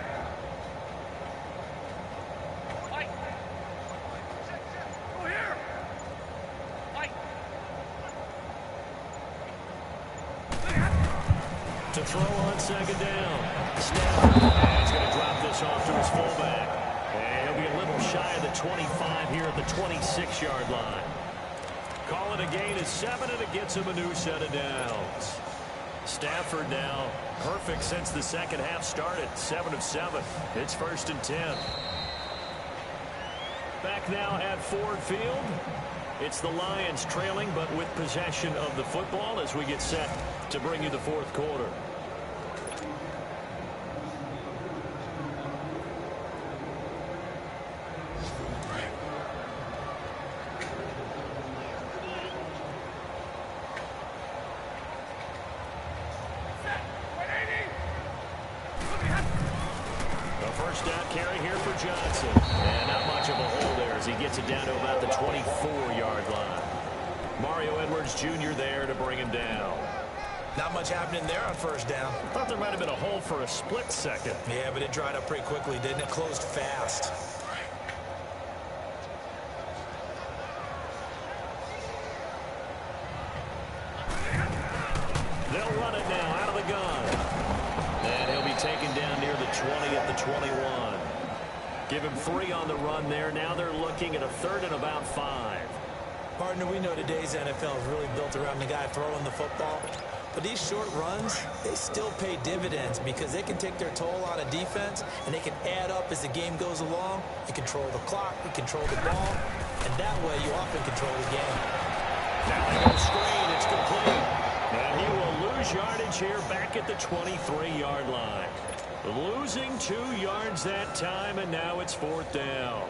Mike. Go here. Mike. To throw on second down. Snap. And he's going to drop this off to his fullback. And he'll be a little shy of the 25 here at the 26-yard line. Call it a gain of 7, and it gets him a new set of downs. Stafford now perfect since the second half started. 7 of 7. It's 1st and 10. Back now at Ford Field. It's the Lions trailing, but with possession of the football as we get set to bring you the 4th quarter. Carry here for Johnson. And not much of a hole there as he gets it down to about the 24-yard line. Mario Edwards Jr. there to bring him down. Not much happening there on first down. I thought there might have been a hole for a split second. Yeah, but it dried up pretty quickly, didn't it? Closed fast. They'll run it now out of the gun. And he'll be taken down near the 20 at the 21. Give him 3 on the run there. Now they're looking at a 3rd and about 5. Partner, we know today's NFL is really built around the guy throwing the football. But these short runs, they still pay dividends because they can take their toll on a defense, and they can add up as the game goes along. You control the clock, you control the ball, and that way you often control the game. Now they go screen. It's complete. And he will lose yardage here back at the 23-yard line. Losing 2 yards that time, and now it's 4th down.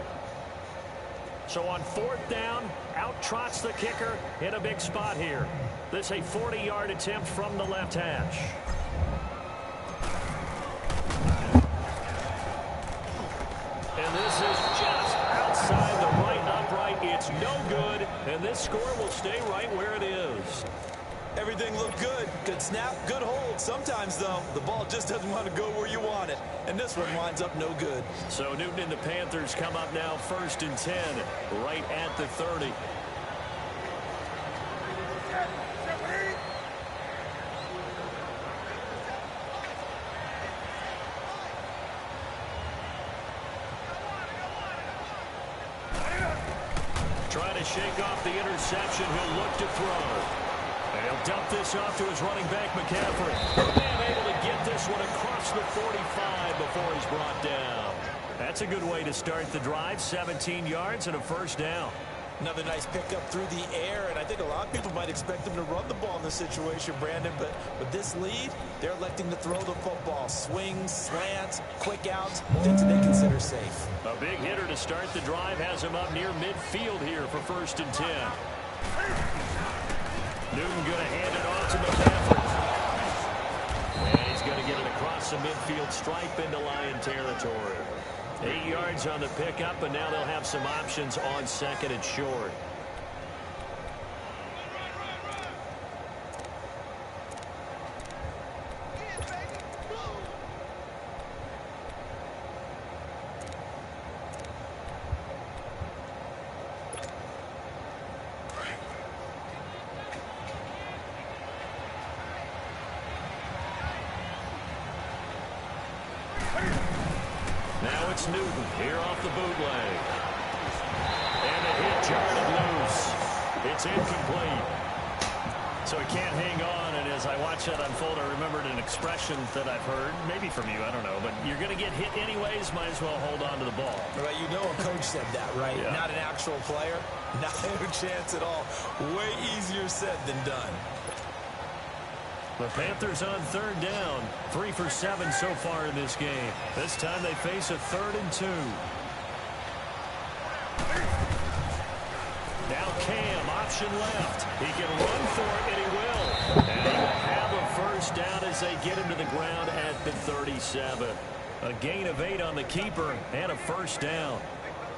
So on 4th down, out trots the kicker in a big spot here. This a 40-yard attempt from the left hash. And this is just outside the right upright. It's no good, and this score will stay right where it is. Everything looked good. Good snap, good hold. Sometimes, though, the ball just doesn't want to go where you want it. And this one winds up no good. So Newton and the Panthers come up now 1st and 10, right at the 30. Trying to shake off the interception. He'll look to throw. And he'll dump this off to his running back, McCaffrey. And able to get this one across the 45 before he's brought down. That's a good way to start the drive. 17 yards and a 1st down. Another nice pickup through the air, and I think a lot of people might expect them to run the ball in this situation, Brandon, but with this lead, they're electing to throw the football. Swings, slants, quick outs, things that they consider safe. A big hitter to start the drive has him up near midfield here for 1st and 10. Newton going to hand it off to McCaffrey. And he's going to get it across the midfield stripe into Lion territory. 8 yards on the pickup, and now they'll have some options on 2nd and short. Now it's Newton here off the bootleg. And the hit jarred it loose. It's incomplete. So he can't hang on, and as I watch that unfold, I remembered an expression that I've heard, maybe from you, I don't know, but you're going to get hit anyways, might as well hold on to the ball. Right, you know a coach said that, right? Yeah. Not an actual player. Not a chance at all. Way easier said than done. The Panthers on 3rd down. 3 for 7 so far in this game. This time they face a 3rd and 2. Now Cam, option left. He can run for it, and he will. And he will have a 1st down as they get him to the ground at the 37. A gain of 8 on the keeper and a 1st down.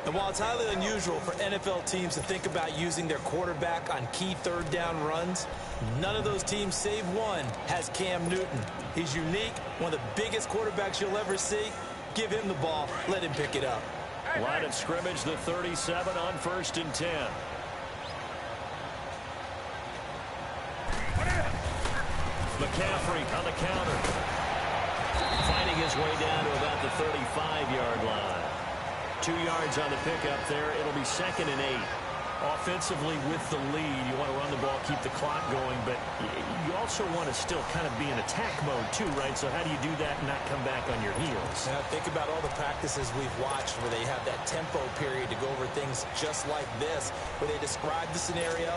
And while it's highly unusual for NFL teams to think about using their quarterback on key 3rd down runs, none of those teams, save one, has Cam Newton. He's unique, one of the biggest quarterbacks you'll ever see. Give him the ball. Let him pick it up. Line of scrimmage, the 37 on 1st and 10. McCaffrey on the counter. Fighting his way down to about the 35-yard line. 2 yards on the pickup there. It'll be 2nd and 8. Offensively with the lead, you want to run the ball, keep the clock going, but you also want to still kind of be in attack mode too, right? So how do you do that and not come back on your heels? Now think about all the practices we've watched where they have that tempo period to go over things just like this, where they describe the scenario,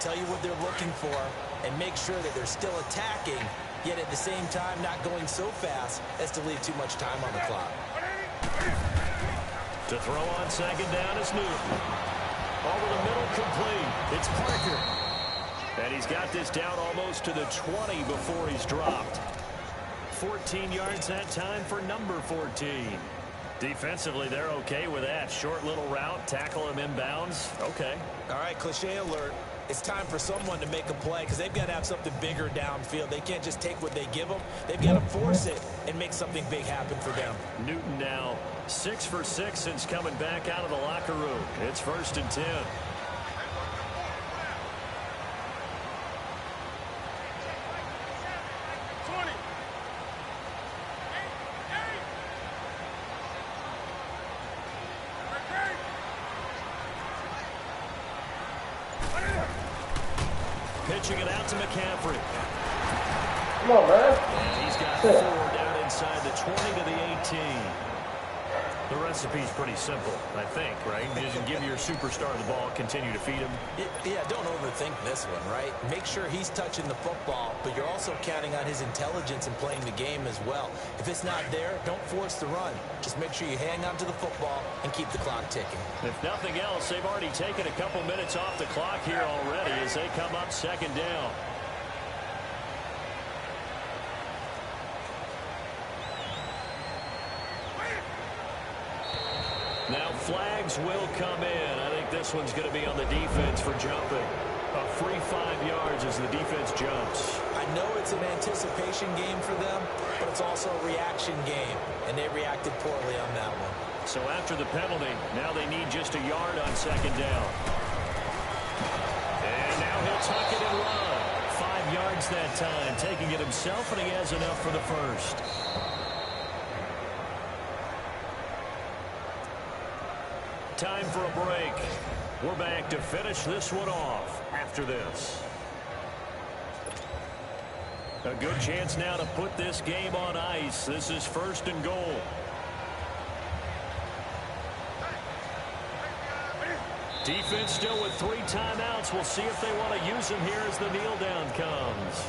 tell you what they're looking for, and make sure that they're still attacking, yet at the same time not going so fast as to leave too much time on the clock. To throw on 2nd down is Newton. Over the middle, complete. It's Parker. And he's got this down almost to the 20 before he's dropped. 14 yards that time for number 14. Defensively, they're okay with that. Short little route, tackle him inbounds. Okay. All right, cliche alert. It's time for someone to make a play because they've got to have something bigger downfield. They can't just take what they give them. They've got to force it and make something big happen for them. Newton now 6 for 6 since coming back out of the locker room. It's 1st and 10. Pitching it out to McCaffrey. Come on, man. And he's got 4 down inside the 20 to the 18. The recipe's pretty simple, I think, right? You just give your superstar the ball, continue to feed him. Yeah, don't overthink this one, right? Make sure he's touching the football, but you're also counting on his intelligence in playing the game as well. If it's not there, don't force the run. Just make sure you hang on to the football and keep the clock ticking. If nothing else, they've already taken a couple minutes off the clock here already as they come up 2nd down. Now flags will come in. I think this one's going to be on the defense for jumping. A free 5 yards as the defense jumps. I know it's an anticipation game for them, but it's also a reaction game, and they reacted poorly on that one. So after the penalty, now they need just a yard on 2nd down. And now he'll tuck it and run. 5 yards that time, taking it himself, and he has enough for the 1st. Time for a break. We're back to finish this one off after this. A good chance now to put this game on ice. This is 1st and goal. Defense still with 3 timeouts. We'll see if they want to use them here as the kneel down comes.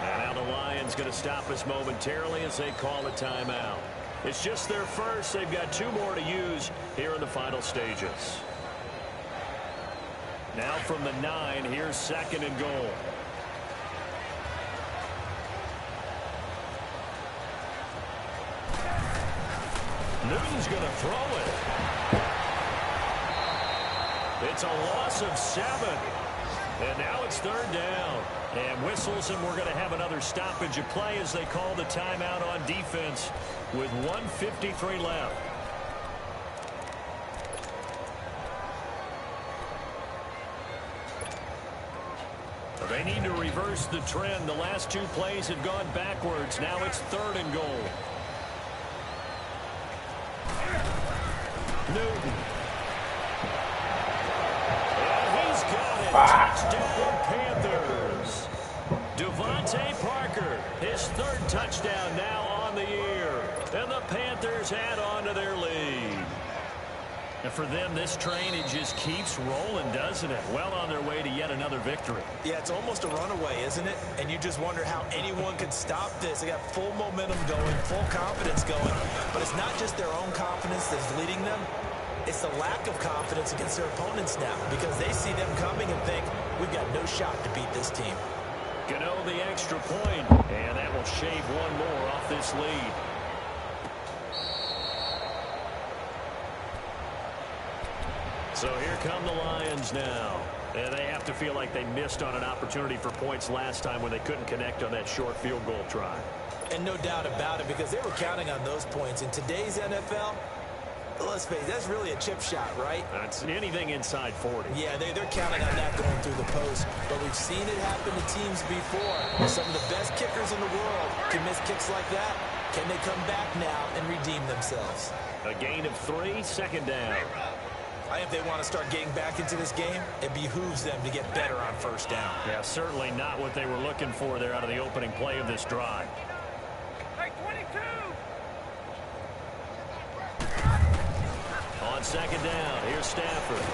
And now the Lions going to stop us momentarily as they call a timeout. It's just their first. They've got 2 more to use here in the final stages. Now from the 9, here's 2nd and goal. Newton's going to throw it. It's a loss of 7. And now it's 3rd down. And whistles, and we're going to have another stoppage of play as they call the timeout on defense with 1:53 left. They need to reverse the trend. The last 2 plays have gone backwards. Now it's 3rd and goal. Newton. And he's got it. Touchdown, Panthers. Devontae Parker, his 3rd touchdown now on the year. And the Panthers add on to their lead. And for them, this train, it just keeps rolling, doesn't it? Well on their way to yet another victory. Yeah, it's almost a runaway, isn't it? And you just wonder how anyone could stop this. They got full momentum going, full confidence going. But it's not just their own confidence that's leading them. It's the lack of confidence against their opponents now because they see them coming and think, we've got no shot to beat this team. Gano the extra point, and that will shave 1 more off this lead. So here come the Lions now. And they have to feel like they missed on an opportunity for points last time when they couldn't connect on that short field goal try. And no doubt about it, because they were counting on those points. In today's NFL, let's face it, that's really a chip shot, right? That's anything inside 40. Yeah, they're counting on that going through the post. But we've seen it happen to teams before. Some of the best kickers in the world can miss kicks like that. Can they come back now and redeem themselves? A gain of 3, 2nd down. If they want to start getting back into this game, it behooves them to get better on 1st down. Yeah, certainly not what they were looking for there out of the opening play of this drive. Hey, 22! On 2nd down, here's Stafford.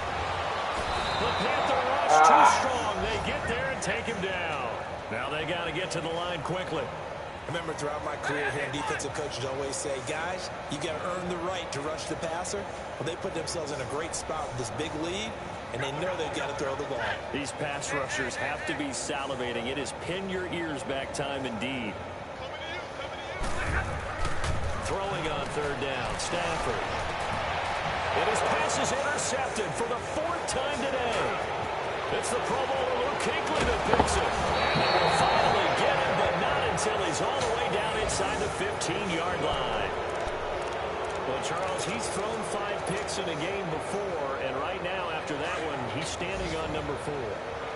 The Panther rush too strong. They get there and take him down. Now they got to get to the line quickly. Remember, throughout my career here, defensive coaches always say, guys, you got to earn the right to rush the passer. Well, they put themselves in a great spot with this big lead, and they know they've got to throw the ball. These pass rushers have to be salivating. It is pin your ears back time indeed. Throwing on 3rd down, Stafford. And his pass is intercepted for the 4th time today. It's the Pro Bowler Luke Kuechly that picks it. And they will finally get him, but not until he's all the way down inside the 15-yard line. Well, Charles, he's thrown 5 picks in a game before, and right now, after that one, he's standing on number 4.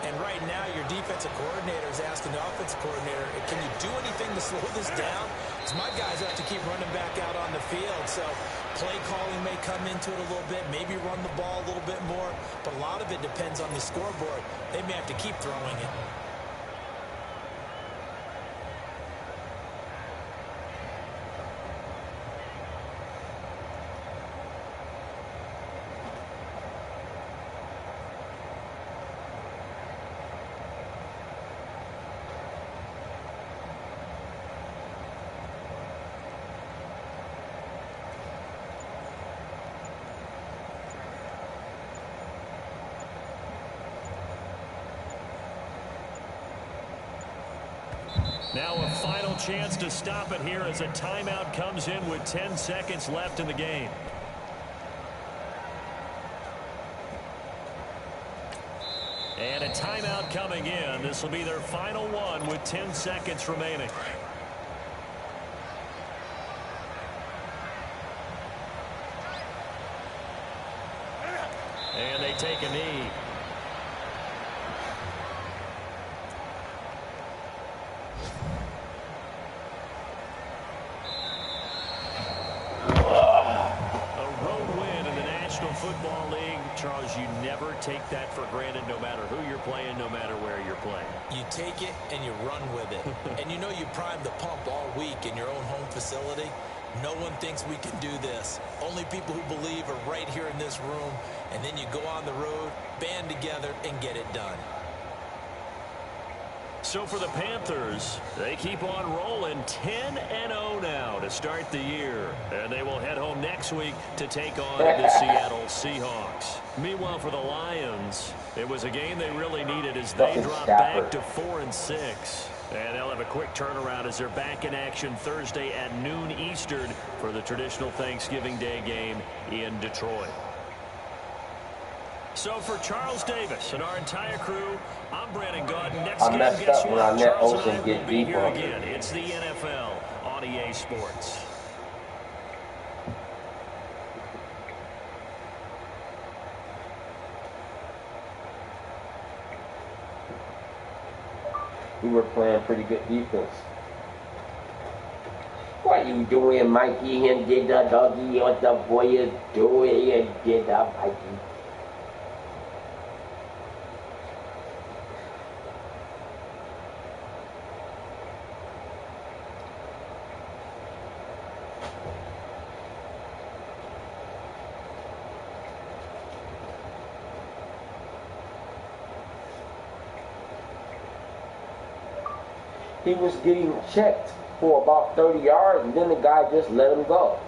And right now, your defensive coordinator is asking the offensive coordinator, can you do anything to slow this down? Because my guys have to keep running back out on the field. So play calling may come into it a little bit, maybe run the ball a little bit more. But a lot of it depends on the scoreboard. They may have to keep throwing it. Now a final chance to stop it here as a timeout comes in with 10 seconds left in the game. And a timeout coming in. This will be their final one with 10 seconds remaining. And they take a knee. Football League, Charles, you never take that for granted no matter who you're playing, no matter where you're playing. You take it and you run with it. And you know you primed the pump all week in your own home facility. No one thinks we can do this. Only people who believe are right here in this room. And then you go on the road, band together, and get it done. So for the Panthers, they keep on rolling 10-0 now to start the year. And they will head home next week to take on the Seattle Seahawks. Meanwhile, for the Lions, it was a game they really needed as they dropped back to 4-6. And they'll have a quick turnaround as they're back in action Thursday at noon Eastern for the traditional Thanksgiving Day game in Detroit. So for Charles Davis and our entire crew, I'm Brandon Gaudin. Next game gets you up. Charles and I will be here again. It's the NFL on EA Sports. We were playing pretty good defense. What you doing, Mikey? And did the doggy? What the boy is doing? And did the Mikey? He was getting checked for about 30 yards, and then the guy just let him go.